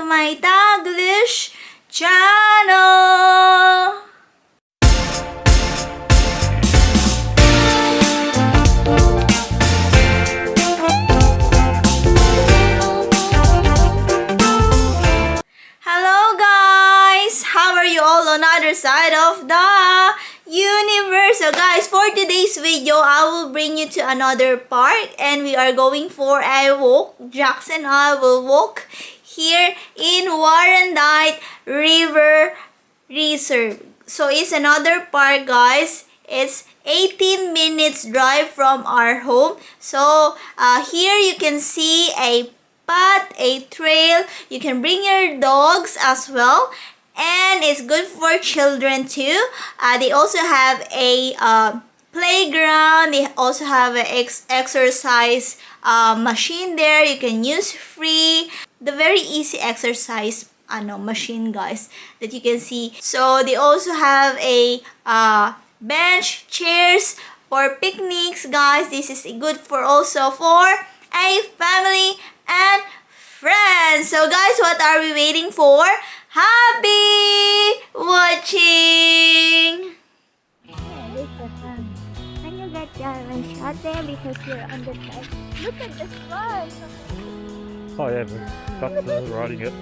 my Taglish channel! Hello guys! How are you all on the other side of the universe? So guys, for today's video, I will bring you to another park and we are going for a walk. Jax and I will walk here in Warrandyte River Reserve. So it's another park guys. It's 18 minutes drive from our home. So here you can see a path, a trail. You can bring your dogs as well. And it's good for children too. They also have a playground. They also have an exercise machine there. You can use free. The very easy exercise machine guys that you can see. So they also have a bench, chairs for picnics guys. This is good for also for a family and friends. So guys, what are we waiting for? Happy watching! Yeah, this is fun. Can you get one shot there because you're on the side? Look at the front! Oh yeah, the ducks are riding it.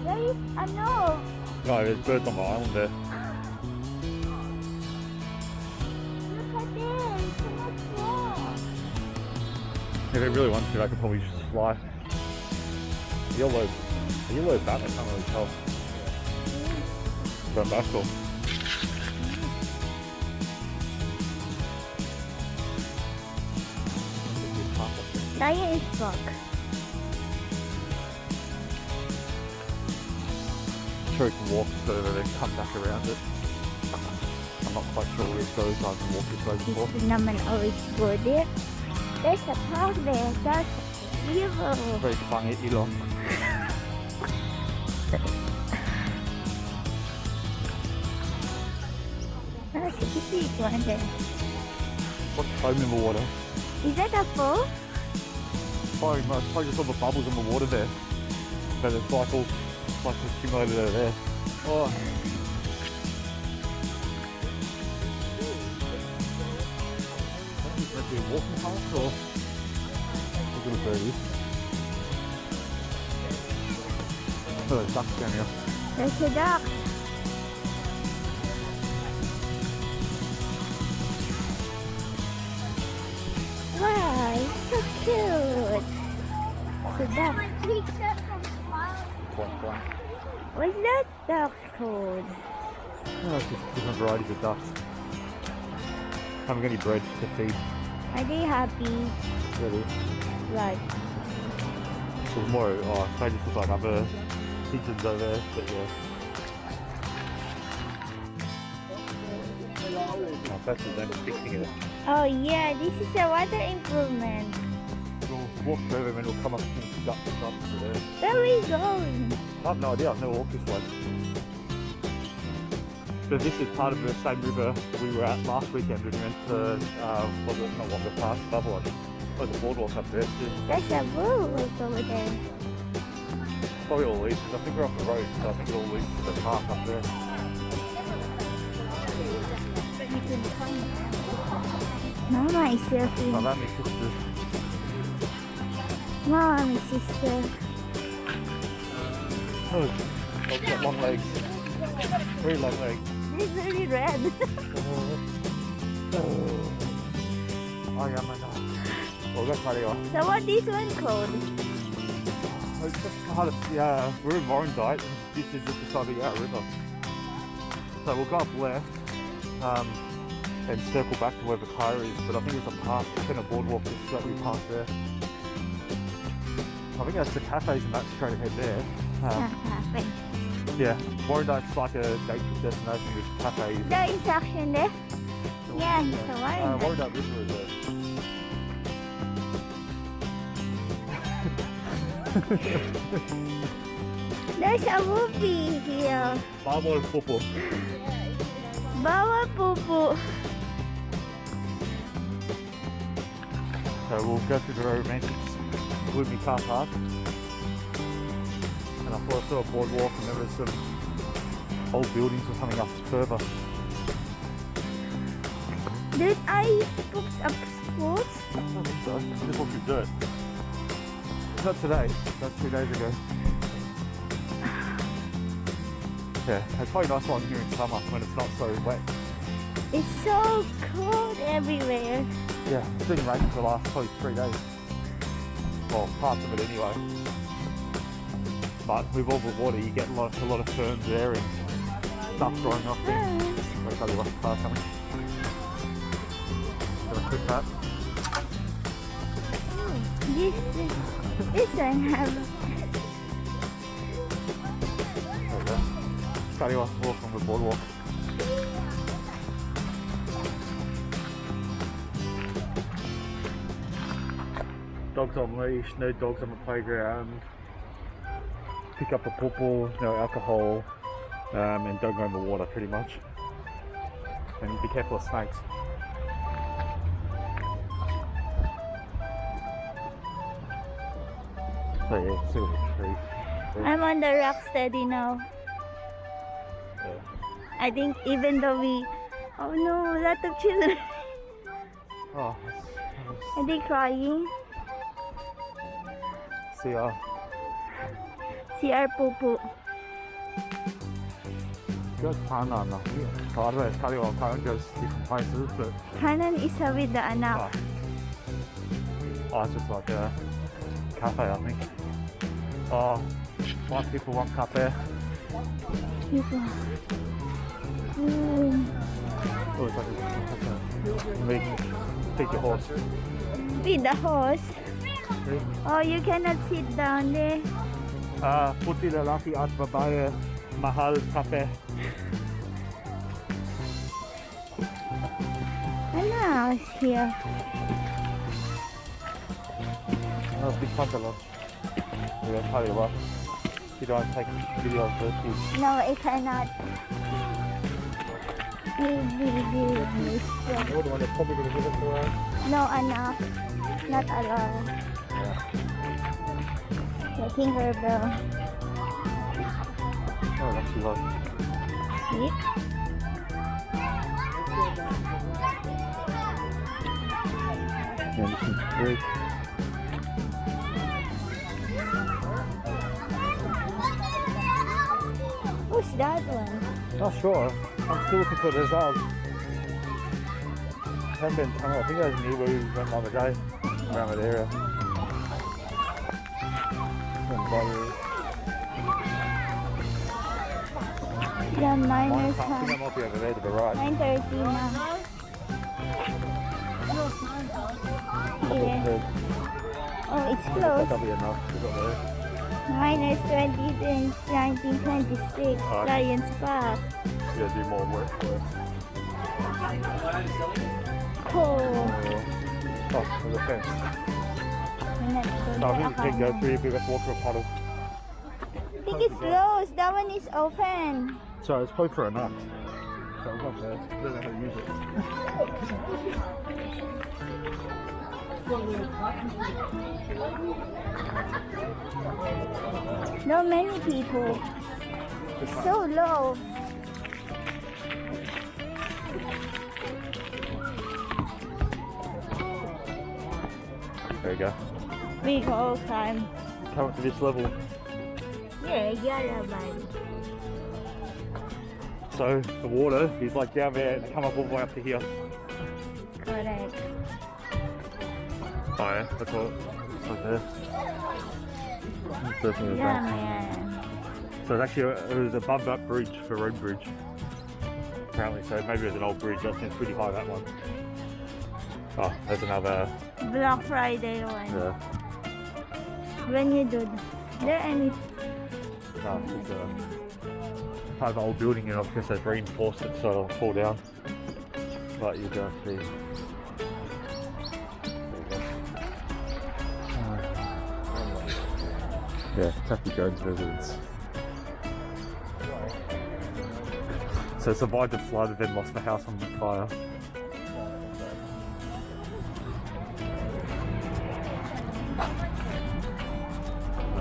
There is a no. No, there's birds on the island there. Look at this. So much more. If it really wants to, I could probably just fly. Yellow bat, I can't really tell. Going back or? Lion is fuck. Sure, it can walk further then come back around it. I'm not quite sure where it goes. I haven't walked this way before. This is naman always good there. There's a park there. That's evil. Very funny, Elon. That's a big one there. What's foam in the water? Is that a foam? Foam, I suppose just all the bubbles in the water there. But it's like all accumulated over there. Oh. Is that a walking path or? Look at the birdies. Oh, there's ducks down here. There's a duck. Wow, it's so cute. It's a duck. Quite. What's that duck's called? Oh, it's just different varieties of ducks. Haven't got any bread to feed. Are they happy? Really. Like, There's more, they just look like other pigeons over there, but yeah. Oh, that's them fixing it. oh yeah, this is a water improvement. We'll walk further and we'll come up to the duck shop over there. Where are we going? I have no idea, I've never walked this way. But this is part of the same river we were at last weekend when we went to, was it not Wonga Park, Babylon. There's a boardwalk up there too. There's a boat over there. Probably all leads, I think we're off the road, so I think it all leads to the park up there. You can come. Mama is surfing. Oh, that makes sisters. Mom is sister. Oh, I've got long legs. Very long legs. It's really red. Oh yeah, my God. Oh, that's how they are. So what this one called? It's just part of, yeah, we're in Warrandyte. This is just the side of the outer river. So we'll go up left and circle back to where the car is, but I think there's a park, and a boardwalk just that we pass there. I think that's the cafes and that's straight ahead there. Cafe. Yeah, Warrandyte's like a day trip destination with cafes. There is action there. Yeah, he's a Warrandyte. Warrandyte River Reserve. There's a movie here. Bawa Popo. Bawa Pupu. So we'll go through the romantic with my car park. And I thought I saw a boardwalk and there was some old buildings or something up further. Did I poop up sports? I don't think so. Just walked through dirt. Not today, that's 2 days ago. Yeah, it's probably nice one here in summer when it's not so wet. It's so cold everywhere. Yeah, it's been raining for the last probably 3 days. Well, parts of it anyway. But with all the water, you get a lot of ferns there and stuff growing up there. I'll tell you what, car coming. Gonna clip that. This one have. There we go. Tell you what, walk on the boardwalk. Dogs on leash, no dogs on the playground. Pick up a pawpaw, no alcohol, and don't go in the water pretty much. And be careful of snakes. So yeah, see what the tree. I'm on the rock steady now. Yeah. I think even though we. Oh no, a lot of children. Oh, Are they crying? see See our poo-poo. goes Thailand now. Oh, I don't know, tell you what, Thailand goes different places, but Kanan isa with the anak. oh, it's just like a cafe, I think. Oh, white people want cafe. People. Oh, it's like take your horse. Feed the horse. Oh, you cannot sit down there. Putih lelaki at babae mahal cafe. Ano is here? That's big pantalon. We're gonna tell you what. You don't take video of the kids. No, I cannot. Maybe You're the one that's probably gonna give it to her. no, anak. Not allowed. Yeah. Taking her bell. Oh, that's too low. See? Yeah, this one's great. Who's that one? Not sure. I'm still looking for the results. Haven't been tunnel. I think that was near where we went the other day. Around that area. The I minus think that one. might be over there to the right. 9:30 na. Here. Oh, it's closed. That'll be enough. We've got there. Minus 20 since 1926. Alright. Science Park. We gotta do more work for it. Cool. Oh, there's a fence. We're not So I think we can go through if we just walk through a puddle. I think it's closed. That one is open. So it's probably for a nut. So we've got there. I don't know how to use it. Not many people. It's so low. There you go. We go climb. Come up to this level. Yeah, Yaraban. So the water is like down there and come up all the way up to here. Correct. Oh yeah, that's all. It's like there. It's definitely the Yeah, back. man. So it's actually it was above that bridge, the road bridge. Apparently, so maybe it was an old bridge. That seems pretty high, that one. Oh, there's another. Black Friday one. Yeah. When you do there any No, it's part of the old building, and I guess they've reinforced it so it'll fall down. But you don't see. Yeah, Taffy Jones residence. So survived the flood and then lost the house on fire.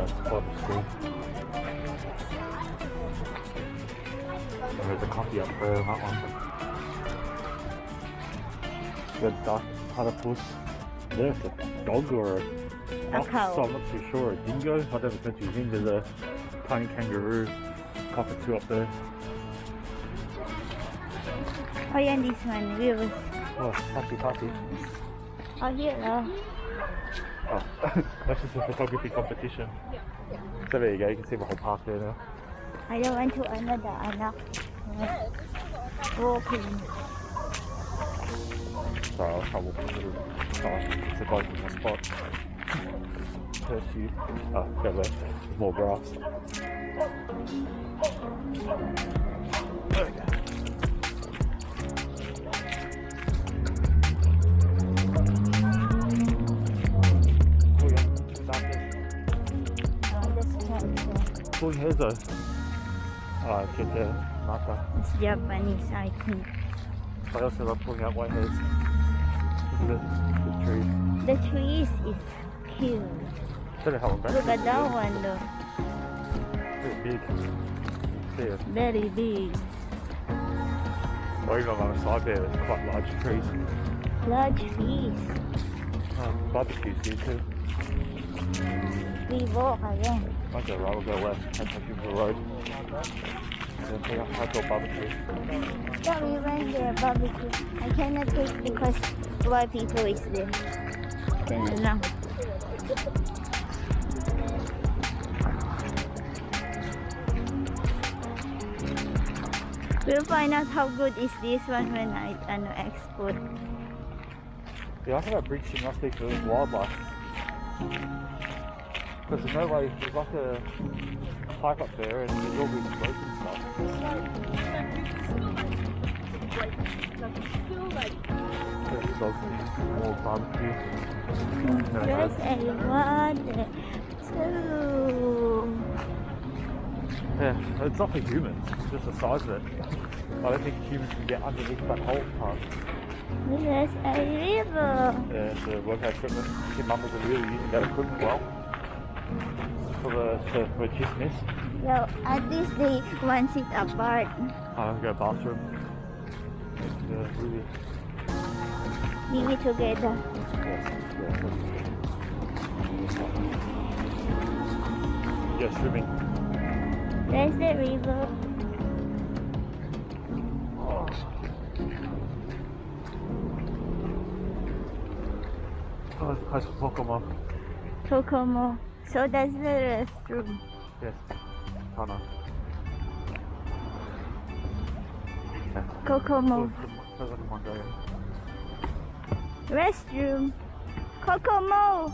spot of school. And there's a coffee up there on that one. The duck platypus. There's a dog or a cow. So I'm not too sure. A dingo? I never sent you in. There's a tiny kangaroo, cockatoo up there. Oh, yeah, this one. Views. Oh, happy. Oh, here. Oh. Oh, that's just a photography competition. So there you go, you can see the whole park there now. I don't want to another anak. Walking. So I'll walk through. It's a guy from the spot. There's you. Oh, go there. There's more grass. There we go. Cool hair though. Oh, cute hair. Mata. It's Japanese, I think. I also love pulling out white hairs. Look at the tree. The trees is cute. Don't know how long Look at that one though. Pretty big. See it. Very big. Or even on the side there, there's quite large trees. Large trees. Barbecues here too. We walk again. I'll go right, we'll go left, head back into the road. And then take a outdoor barbecue. Yeah, we went there barbecue. I cannot take because white people is there. Ganun lang. We'll find out how good is this one when I export. Yeah, I think that bridge thing must be for wildlife. Because there's no way, there's like a pipe up there and there's all these boats and stuff. There's also more barbecue. There's a water too. Yeah, it's not for humans, it's just the size of it. I don't think humans can get underneath that whole part. There's a river. Yeah, the workout equipment. Your mammals are really using that equipment well. For chismis. So at least they want it apart. I'll go bathroom. It's really... Leave it together. Yeah, swimming. There's the river. Oh, it's close to Pokemon. Kokomo. So that's the restroom. Yes, Tana. Kokomo. Sounds like a Mongolian. Restroom. Kokomo.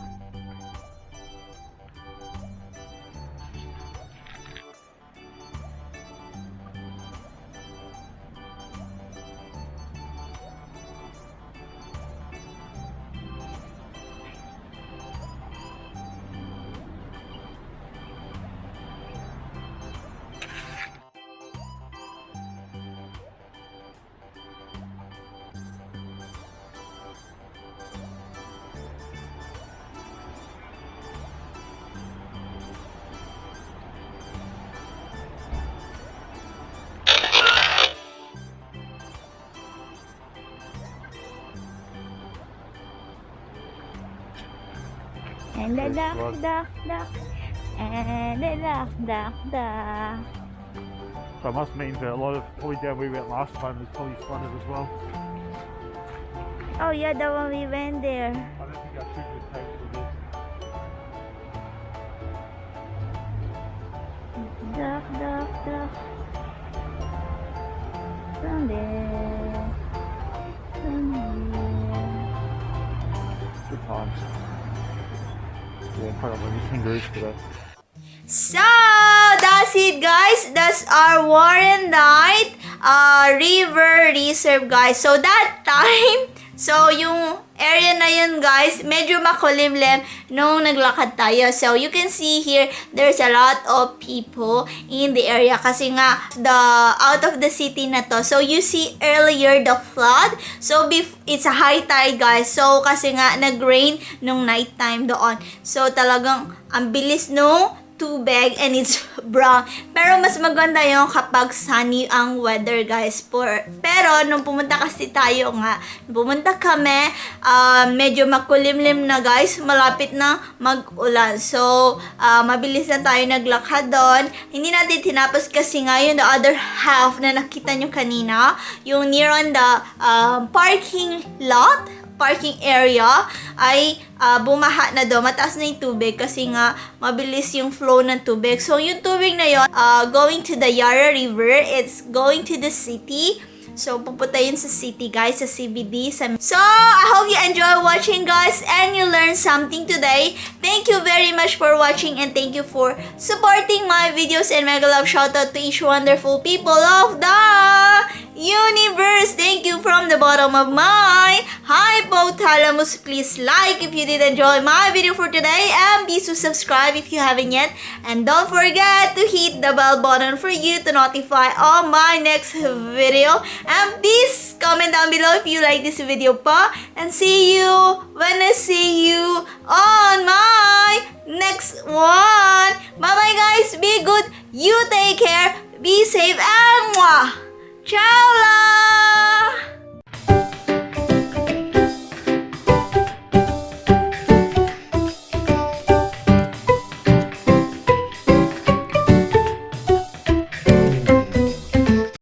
And the duck, duck. And the duck. So it must mean that a lot of probably down we went last time was probably flooded as well. Oh yeah, the one we went there. I don't think our food would take for this. Duck. From there. Good times. Yeah, probably not many fingers today. So, that's it guys. That's our Warrandyte River Reserve guys. So, that time, so yung area na yun guys, medyo makulimlim nung naglakad tayo. So, you can see here, there's a lot of people in the area kasi nga, out of the city na to. So, you see earlier the flood. So, it's a high tide guys. So, kasi nga, nag-rain nung nighttime doon. So, talagang, ang bilis nung tubig and it's brown. Pero mas maganda yung kapag sunny ang weather, guys. Pero nung pumunta kasi tayo nga, pumunta kami, medyo makulimlim na, guys. Malapit na mag-ulan. So, mabilis na tayo naglakad doon. Hindi natin tinapos kasi nga yung the other half na nakita nyo kanina, yung near on the parking area ay bumaha na doon. Mataas na yung tubig kasi nga mabilis yung flow ng tubig. So, yung tubig na yun, going to the Yara River, it's going to the city. So, pupunta yun sa city, guys, sa CBD. So, I hope you enjoy watching, guys, and you learned something today. Thank you very much for watching and thank you for supporting my videos, and mega love shout out to each wonderful people of the universe. Thank you from the bottom of my hypothalamus. Please like if you did enjoy my video for today, and please to subscribe if you haven't yet, and don't forget to hit the bell button for you to notify on my next video. And please comment down below if you like this video pa, and see you when I see you on my next one. Bye bye, guys, be good, you take care, be safe, and mwah! Ciao!